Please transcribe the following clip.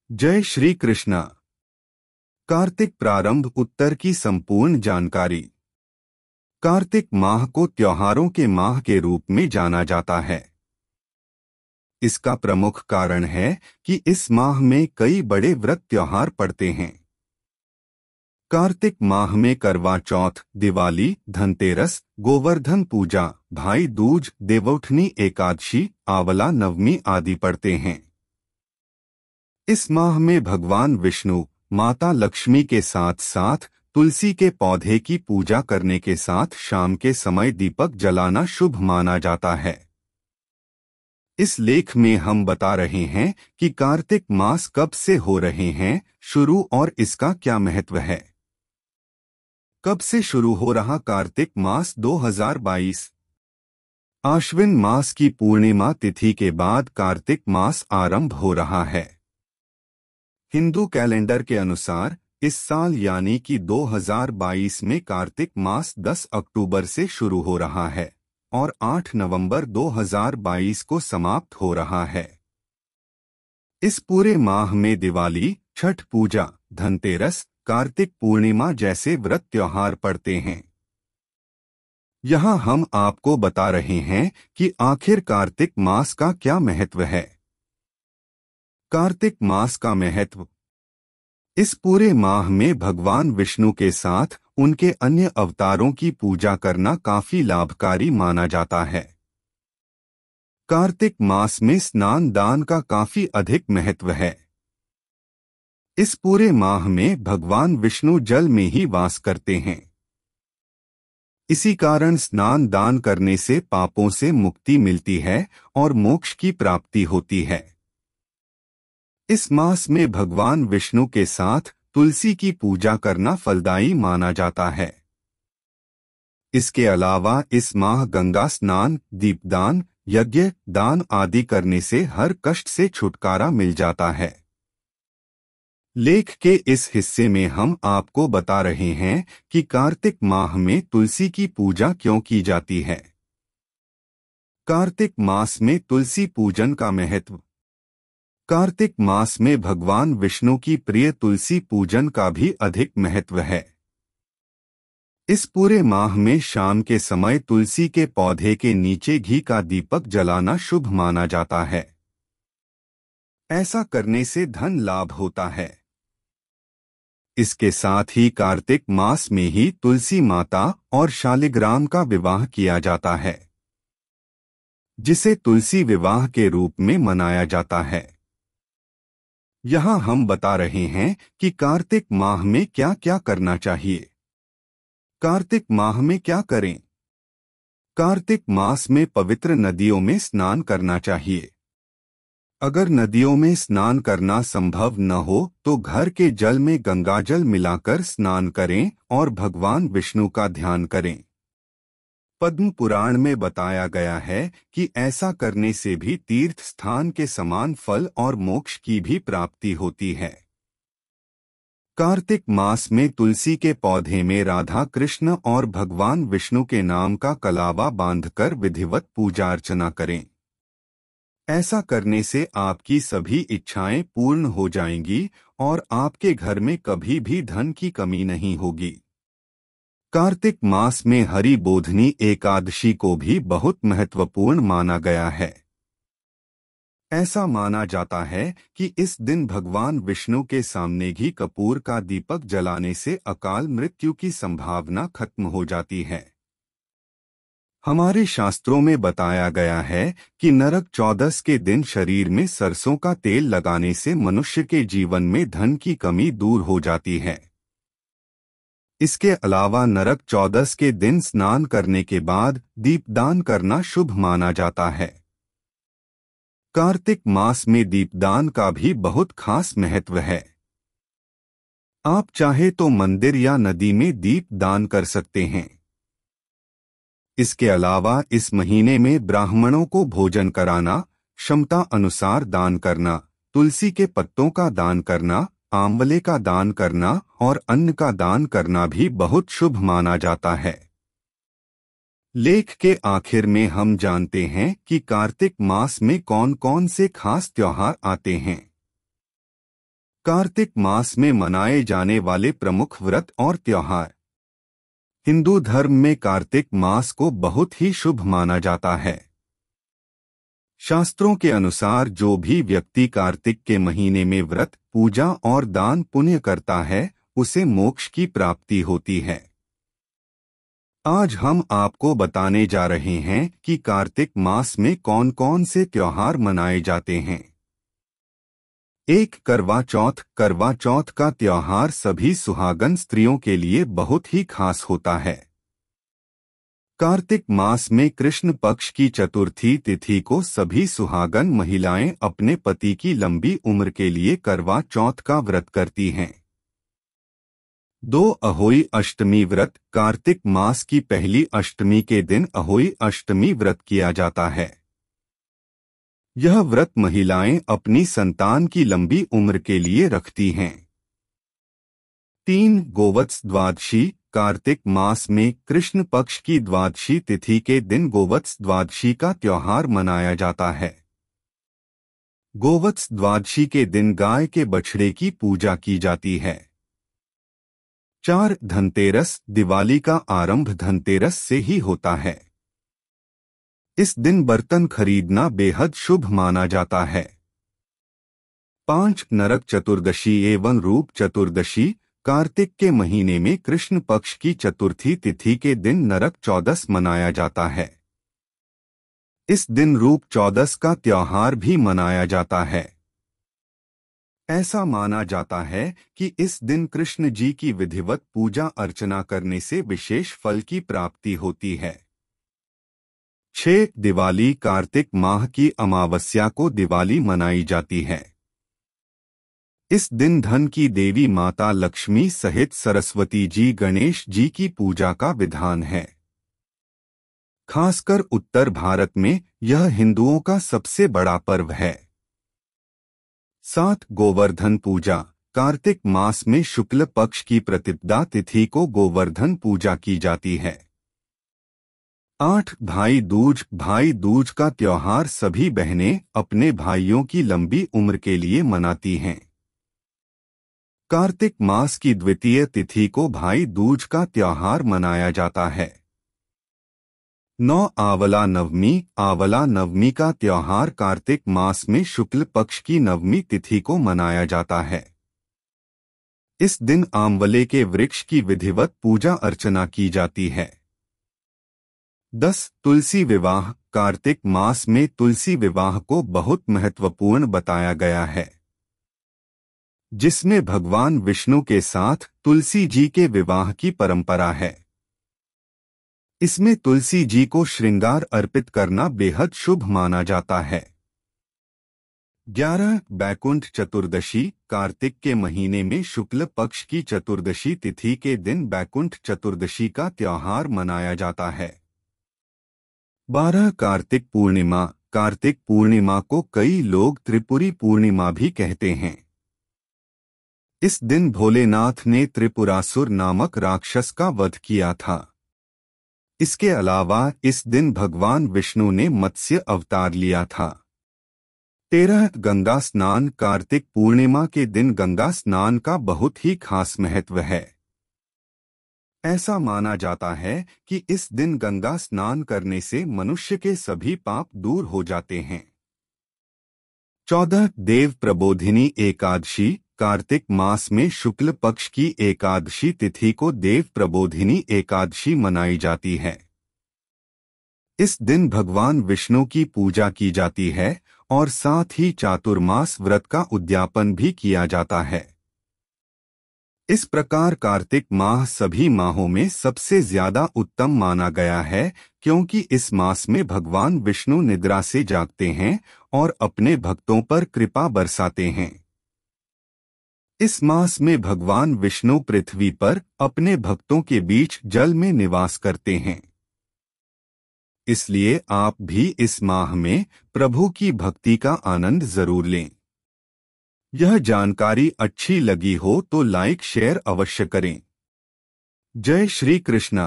जय श्री कृष्णा। कार्तिक प्रारंभ उत्तर की संपूर्ण जानकारी। कार्तिक माह को त्योहारों के माह के रूप में जाना जाता है। इसका प्रमुख कारण है कि इस माह में कई बड़े व्रत त्योहार पड़ते हैं। कार्तिक माह में करवा चौथ, दिवाली, धनतेरस, गोवर्धन पूजा, भाई दूज, देवउठनी एकादशी, आंवला नवमी आदि पड़ते हैं। इस माह में भगवान विष्णु, माता लक्ष्मी के साथ साथ तुलसी के पौधे की पूजा करने के साथ शाम के समय दीपक जलाना शुभ माना जाता है। इस लेख में हम बता रहे हैं कि कार्तिक मास कब से हो रहे हैं शुरू और इसका क्या महत्व है। कब से शुरू हो रहा कार्तिक मास 2022। आश्विन मास की पूर्णिमा तिथि के बाद कार्तिक मास आरंभ हो रहा है। हिंदू कैलेंडर के अनुसार इस साल यानी कि 2022 में कार्तिक मास 10 अक्टूबर से शुरू हो रहा है और 8 नवंबर 2022 को समाप्त हो रहा है। इस पूरे माह में दिवाली, छठ पूजा, धनतेरस, कार्तिक पूर्णिमा जैसे व्रत त्योहार पड़ते हैं। यहाँ हम आपको बता रहे हैं कि आखिर कार्तिक मास का क्या महत्व है। कार्तिक मास का महत्व। इस पूरे माह में भगवान विष्णु के साथ उनके अन्य अवतारों की पूजा करना काफी लाभकारी माना जाता है। कार्तिक मास में स्नान दान का काफी अधिक महत्व है। इस पूरे माह में भगवान विष्णु जल में ही वास करते हैं। इसी कारण स्नान दान करने से पापों से मुक्ति मिलती है और मोक्ष की प्राप्ति होती है। इस मास में भगवान विष्णु के साथ तुलसी की पूजा करना फलदायी माना जाता है। इसके अलावा इस माह गंगा स्नान, दीपदान, यज्ञ, दान आदि करने से हर कष्ट से छुटकारा मिल जाता है। लेख के इस हिस्से में हम आपको बता रहे हैं कि कार्तिक माह में तुलसी की पूजा क्यों की जाती है। कार्तिक मास में तुलसी पूजन का महत्व। कार्तिक मास में भगवान विष्णु की प्रिय तुलसी पूजन का भी अधिक महत्व है। इस पूरे माह में शाम के समय तुलसी के पौधे के नीचे घी का दीपक जलाना शुभ माना जाता है। ऐसा करने से धन लाभ होता है। इसके साथ ही कार्तिक मास में ही तुलसी माता और शालिग्राम का विवाह किया जाता है, जिसे तुलसी विवाह के रूप में मनाया जाता है। यहाँ हम बता रहे हैं कि कार्तिक माह में क्या क्या करना चाहिए। कार्तिक माह में क्या करें। कार्तिक मास में पवित्र नदियों में स्नान करना चाहिए। अगर नदियों में स्नान करना संभव न हो तो घर के जल में गंगाजल मिलाकर स्नान करें और भगवान विष्णु का ध्यान करें। पद्म पुराण में बताया गया है कि ऐसा करने से भी तीर्थ स्थान के समान फल और मोक्ष की भी प्राप्ति होती है। कार्तिक मास में तुलसी के पौधे में राधा कृष्ण और भगवान विष्णु के नाम का कलावा बांधकर विधिवत पूजा अर्चना करें। ऐसा करने से आपकी सभी इच्छाएं पूर्ण हो जाएंगी और आपके घर में कभी भी धन की कमी नहीं होगी। कार्तिक मास में हरि बोधनी एकादशी को भी बहुत महत्वपूर्ण माना गया है। ऐसा माना जाता है कि इस दिन भगवान विष्णु के सामने घी कपूर का दीपक जलाने से अकाल मृत्यु की संभावना खत्म हो जाती है। हमारे शास्त्रों में बताया गया है कि नरक चौदस के दिन शरीर में सरसों का तेल लगाने से मनुष्य के जीवन में धन की कमी दूर हो जाती है। इसके अलावा नरक चौदस के दिन स्नान करने के बाद दीपदान करना शुभ माना जाता है। कार्तिक मास में दीपदान का भी बहुत खास महत्व है। आप चाहे तो मंदिर या नदी में दीप दान कर सकते हैं। इसके अलावा इस महीने में ब्राह्मणों को भोजन कराना, क्षमता अनुसार दान करना, तुलसी के पत्तों का दान करना, आंवले का दान करना और अन्न का दान करना भी बहुत शुभ माना जाता है। लेख के आखिर में हम जानते हैं कि कार्तिक मास में कौन कौन से खास त्योहार आते हैं। कार्तिक मास में मनाए जाने वाले प्रमुख व्रत और त्योहार। हिंदू धर्म में कार्तिक मास को बहुत ही शुभ माना जाता है। शास्त्रों के अनुसार जो भी व्यक्ति कार्तिक के महीने में व्रत, पूजा और दान पुण्य करता है, उसे मोक्ष की प्राप्ति होती है। आज हम आपको बताने जा रहे हैं कि कार्तिक मास में कौन कौन से त्योहार मनाए जाते हैं। 1. करवा चौथ। करवा चौथ का त्योहार सभी सुहागन स्त्रियों के लिए बहुत ही खास होता है। कार्तिक मास में कृष्ण पक्ष की चतुर्थी तिथि को सभी सुहागन महिलाएं अपने पति की लंबी उम्र के लिए करवा चौथ का व्रत करती हैं। 2. अहोई अष्टमी व्रत। कार्तिक मास की पहली अष्टमी के दिन अहोई अष्टमी व्रत किया जाता है। यह व्रत महिलाएं अपनी संतान की लंबी उम्र के लिए रखती हैं। 3. गोवत्स द्वादशी। कार्तिक मास में कृष्ण पक्ष की द्वादशी तिथि के दिन गोवत्स द्वादशी का त्योहार मनाया जाता है। गोवत्स द्वादशी के दिन गाय के बछड़े की पूजा की जाती है। 4. धनतेरस। दिवाली का आरंभ धनतेरस से ही होता है। इस दिन बर्तन खरीदना बेहद शुभ माना जाता है। 5. नरक चतुर्दशी एवं रूप चतुर्दशी। कार्तिक के महीने में कृष्ण पक्ष की चतुर्थी तिथि के दिन नरक चौदस मनाया जाता है। इस दिन रूप चौदस का त्योहार भी मनाया जाता है। ऐसा माना जाता है कि इस दिन कृष्ण जी की विधिवत पूजा अर्चना करने से विशेष फल की प्राप्ति होती है। 6. दिवाली। कार्तिक माह की अमावस्या को दिवाली मनाई जाती है। इस दिन धन की देवी माता लक्ष्मी सहित सरस्वती जी, गणेश जी की पूजा का विधान है। खासकर उत्तर भारत में यह हिंदुओं का सबसे बड़ा पर्व है। 7. गोवर्धन पूजा। कार्तिक मास में शुक्ल पक्ष की प्रतिपदा तिथि को गोवर्धन पूजा की जाती है। 8. भाई दूज। भाई दूज का त्योहार सभी बहनें अपने भाइयों की लंबी उम्र के लिए मनाती हैं। कार्तिक मास की द्वितीय तिथि को भाई दूज का त्योहार मनाया जाता है। 9. आंवला नवमी। आंवला नवमी का त्योहार कार्तिक मास में शुक्ल पक्ष की नवमी तिथि को मनाया जाता है। इस दिन आंवले के वृक्ष की विधिवत पूजा अर्चना की जाती है। 10. तुलसी विवाह। कार्तिक मास में तुलसी विवाह को बहुत महत्वपूर्ण बताया गया है, जिसमें भगवान विष्णु के साथ तुलसी जी के विवाह की परंपरा है। इसमें तुलसी जी को श्रृंगार अर्पित करना बेहद शुभ माना जाता है। 11. बैकुंठ चतुर्दशी। कार्तिक के महीने में शुक्ल पक्ष की चतुर्दशी तिथि के दिन बैकुंठ चतुर्दशी का त्योहार मनाया जाता है। 12. कार्तिक पूर्णिमा। कार्तिक पूर्णिमा को कई लोग त्रिपुरी पूर्णिमा भी कहते हैं। इस दिन भोलेनाथ ने त्रिपुरासुर नामक राक्षस का वध किया था। इसके अलावा इस दिन भगवान विष्णु ने मत्स्य अवतार लिया था। 13. गंगा स्नान। कार्तिक पूर्णिमा के दिन गंगा स्नान का बहुत ही खास महत्व है। ऐसा माना जाता है कि इस दिन गंगा स्नान करने से मनुष्य के सभी पाप दूर हो जाते हैं। 14. देव प्रबोधिनी एकादशी। कार्तिक मास में शुक्ल पक्ष की एकादशी तिथि को देव प्रबोधिनी एकादशी मनाई जाती है। इस दिन भगवान विष्णु की पूजा की जाती है और साथ ही चातुर्मास व्रत का उद्यापन भी किया जाता है। इस प्रकार कार्तिक माह सभी माहों में सबसे ज्यादा उत्तम माना गया है, क्योंकि इस मास में भगवान विष्णु निद्रा से जागते हैं और अपने भक्तों पर कृपा बरसाते हैं। इस मास में भगवान विष्णु पृथ्वी पर अपने भक्तों के बीच जल में निवास करते हैं। इसलिए आप भी इस माह में प्रभु की भक्ति का आनंद जरूर लें। यह जानकारी अच्छी लगी हो तो लाइक शेयर अवश्य करें। जय श्री कृष्णा।